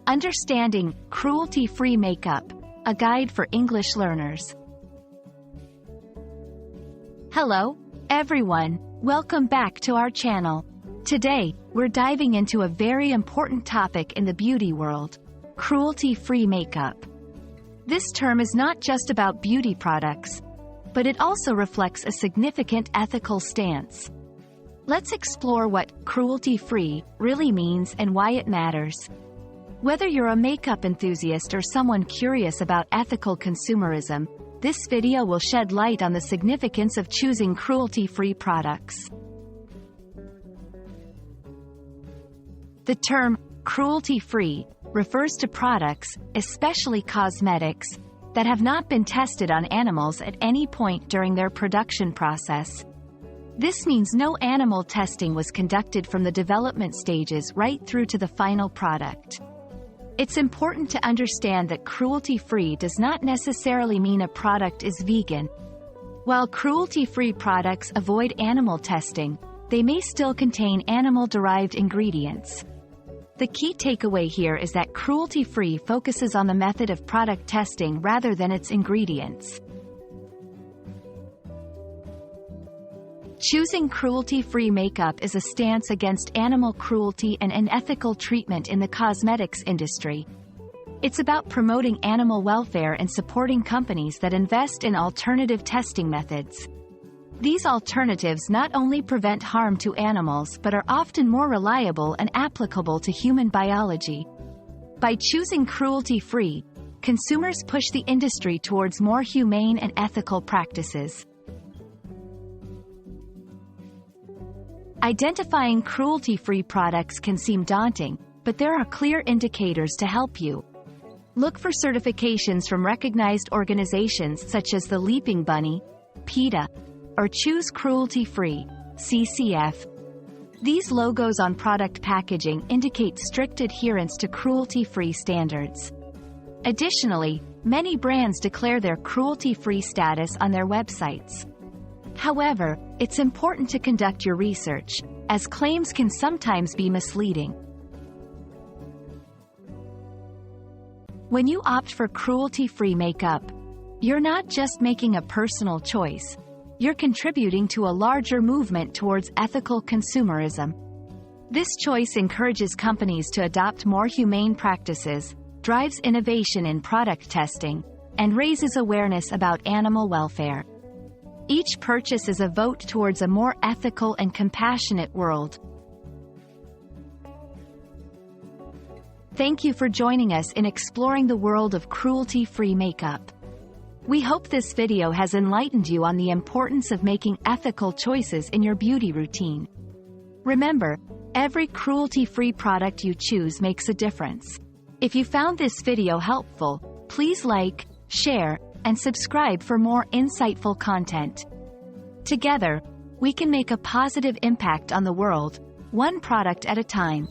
Understanding Cruelty-Free Makeup, a guide for English learners. Hello, everyone. Welcome back to our channel. Today, we're diving into a very important topic in the beauty world: cruelty-free makeup. This term is not just about beauty products, but it also reflects a significant ethical stance. Let's explore what cruelty-free really means and why it matters. Whether you're a makeup enthusiast or someone curious about ethical consumerism, this video will shed light on the significance of choosing cruelty-free products. The term cruelty-free refers to products, especially cosmetics, that have not been tested on animals at any point during their production process. This means no animal testing was conducted from the development stages right through to the final product. It's important to understand that cruelty-free does not necessarily mean a product is vegan. While cruelty-free products avoid animal testing, they may still contain animal-derived ingredients. The key takeaway here is that cruelty-free focuses on the method of product testing rather than its ingredients. Choosing cruelty-free makeup is a stance against animal cruelty and unethical treatment in the cosmetics industry. It's about promoting animal welfare and supporting companies that invest in alternative testing methods. These alternatives not only prevent harm to animals but are often more reliable and applicable to human biology. By choosing cruelty-free, consumers push the industry towards more humane and ethical practices. Identifying cruelty-free products can seem daunting, but there are clear indicators to help you. Look for certifications from recognized organizations such as the Leaping Bunny, PETA, or Choose Cruelty-Free, CCF. These logos on product packaging indicate strict adherence to cruelty-free standards. Additionally, many brands declare their cruelty-free status on their websites. However, it's important to conduct your research, as claims can sometimes be misleading. When you opt for cruelty-free makeup, you're not just making a personal choice, you're contributing to a larger movement towards ethical consumerism. This choice encourages companies to adopt more humane practices, drives innovation in product testing, and raises awareness about animal welfare. Each purchase is a vote towards a more ethical and compassionate world. Thank you for joining us in exploring the world of cruelty-free makeup. We hope this video has enlightened you on the importance of making ethical choices in your beauty routine. Remember, every cruelty-free product you choose makes a difference. If you found this video helpful, please like, share, and subscribe for more insightful content. Together, we can make a positive impact on the world, one product at a time.